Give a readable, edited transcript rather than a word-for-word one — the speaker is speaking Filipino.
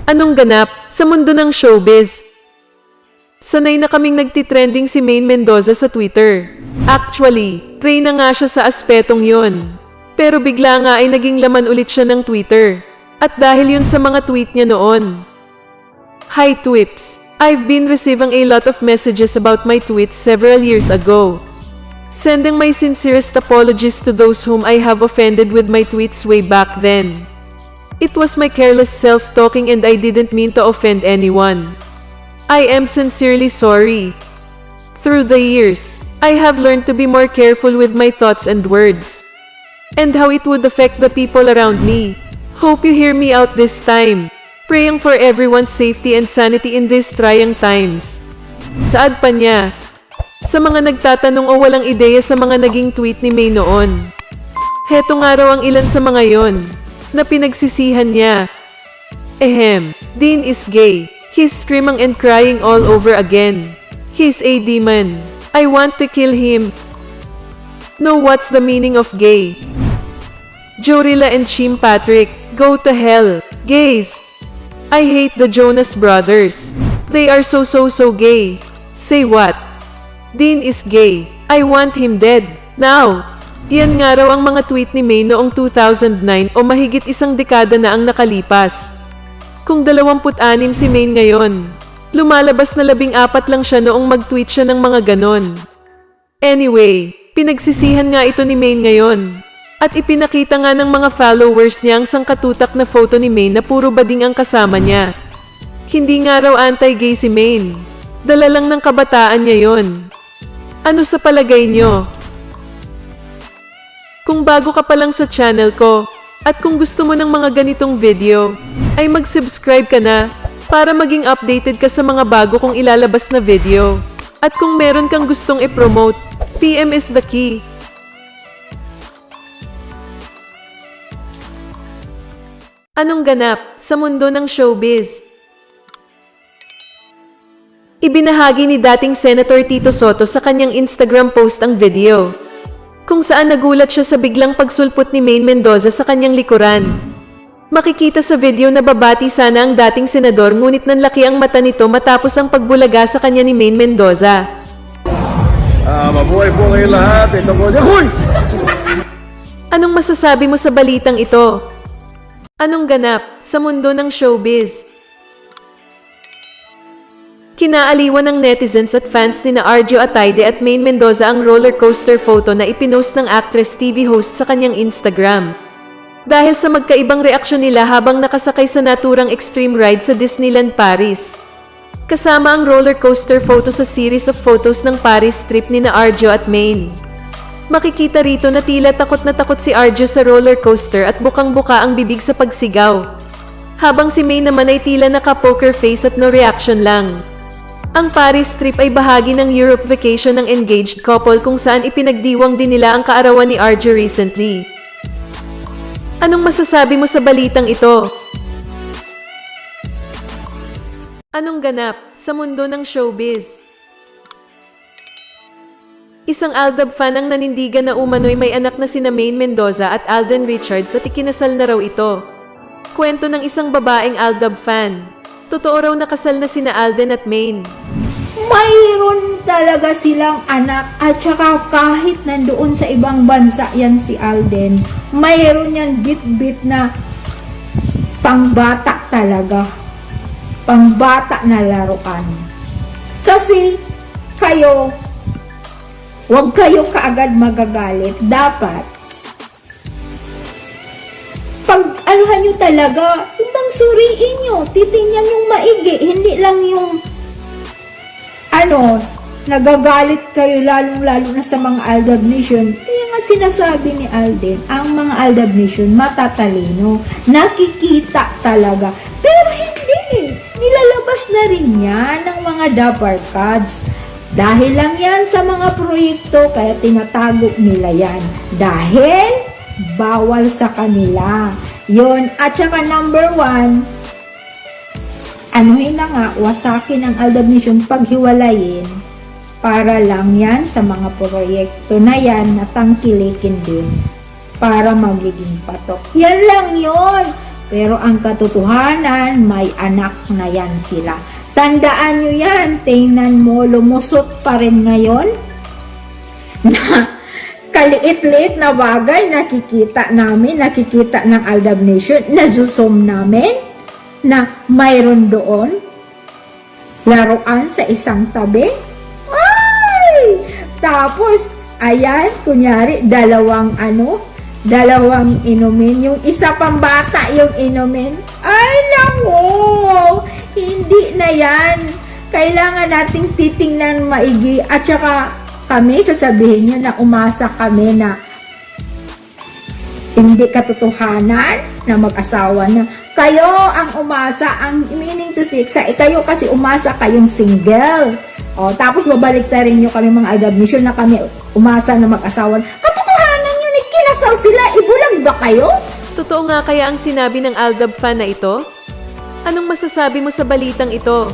Anong ganap sa mundo ng showbiz? Sanay na kaming nagtitrending si Maine Mendoza sa Twitter. Actually, pray na nga siya sa aspetong yon. Pero bigla nga ay naging laman ulit siya ng Twitter. At dahil yun sa mga tweet niya noon. Hi Twips! I've been receiving a lot of messages about my tweets several years ago. Sending my sincerest apologies to those whom I have offended with my tweets way back then. It was my careless self-talking and I didn't mean to offend anyone. I am sincerely sorry. Through the years, I have learned to be more careful with my thoughts and words. And how it would affect the people around me. Hope you hear me out this time. Praying for everyone's safety and sanity in these trying times. Saad pa niya. Sa mga nagtatanong o walang ideya sa mga naging tweet ni May noon. Heto nga raw ang ilan sa mga yon na pinagsisihan niya. Dean is gay. He's screaming and crying all over again. He's a demon. I want to kill him. Know what's the meaning of gay? Jorilla and Shim Patrick, go to hell. Gays. I hate the Jonas Brothers. They are so gay. Say what? Dean is gay. I want him dead. Now. Yan nga raw ang mga tweet ni May noong 2009 o mahigit isang dekada na ang nakalipas. Kung 26 si May ngayon, lumalabas na 14 lang siya noong mag-tweet siya ng mga ganon. Anyway, pinagsisihan nga ito ni May ngayon. At ipinakita nga ng mga followers niya ang sangkatutak na photo ni May na puro bading ang kasama niya. Hindi nga raw anti-gay si May. Dala lang ng kabataan niya yon. Ano sa palagay niyo? Kung bago ka pa lang sa channel ko, at kung gusto mo ng mga ganitong video, ay mag-subscribe ka na para maging updated ka sa mga bago kong ilalabas na video. At kung meron kang gustong i-promote, PM is the key. Anong ganap sa mundo ng showbiz? Ibinahagi ni dating Senator Tito Soto sa kanyang Instagram post ang video, kung saan nagulat siya sa biglang pagsulpot ni Maine Mendoza sa kanyang likuran. Makikita sa video na babati sana ang dating senador ngunit nanlaki ang mata nito matapos ang pagbulaga sa kanya ni Maine Mendoza. Mabuhay po kayo lahat. Ito po. Yahoy! Anong masasabi mo sa balitang ito? Anong ganap sa mundo ng showbiz? Kinaaliwan ng netizens at fans ni na Arjo Ataide at Maine Mendoza ang roller coaster photo na ipinost ng actress TV host sa kanyang Instagram. Dahil sa magkaibang reaksyon nila habang nakasakay sa naturang extreme ride sa Disneyland Paris. Kasama ang roller coaster photo sa series of photos ng Paris trip ni na Arjo at Maine. Makikita rito na tila takot na takot si Arjo sa roller coaster at bukang-buka ang bibig sa pagsigaw. Habang si Maine naman ay tila naka-poker face at no reaction lang. Ang Paris trip ay bahagi ng Europe vacation ng engaged couple kung saan ipinagdiwang din nila ang kaarawan ni Arjo recently. Anong masasabi mo sa balitang ito? Anong ganap sa mundo ng showbiz? Isang Aldab fan ang nanindigan na umano'y may anak na sina Maine Mendoza at Alden Richards at ikinasal na raw ito. Kwento ng isang babaeng Aldab fan. Totoo raw nakasal na sina Alden at Maine. Mayroon talaga silang anak at saka kahit nandoon sa ibang bansa yan si Alden, mayroon yan bit-bit na pangbata talaga. Pangbata na laruan. Kasi kayo, huwag kayo kaagad magagalit. Dapat pag-aluhan nyo talaga, ibang suriin nyo, titingnan yung maigi, hindi lang yung nagagalit kayo lalong-lalo na sa mga Aldab Nation. Kaya nga sinasabi ni Alden, ang mga Aldab Nation matatalino, nakikita talaga. Pero hindi, nilalabas na rin yan ng mga Dapper Cats. Dahil lang yan sa mga proyekto, kaya tinatago nila yan. Dahil bawal sa kanila. Yun. At saka number 1, anuhin na nga, wasakin ang Aldab Nation, paghiwalayin, para lang yan sa mga proyekto na yan na tangkilikin din para magiging patok. Yan lang yun. Pero ang katotohanan, may anak na yan sila. Tandaan nyo yan, tingnan mo, lumusot pa rin ngayon na kaliit-liit na bagay nakikita namin, nakikita ng Aldab Nation, na-zoom namin na mayroon doon laruan sa isang tabi. Ay! Tapos, ayan, kunyari, dalawang inumin. Yung isa pang bata yung inumin. Ay, nako! Hindi na yan. Kailangan nating titingnan maigi. At saka, kami, sasabihin nyo na umasa kami na hindi katotohanan na mag-asawa na. Kayo ang umasa, ang meaning to say, kayo kasi umasa kayong single. O, tapos babalik na rin nyo kami mga Aldab Nation na kami umasa na mag-asawa. Katotohanan yun, kinasal sila, ibulag ba kayo? Totoo nga kaya ang sinabi ng Aldab fan na ito? Anong masasabi mo sa balitang ito?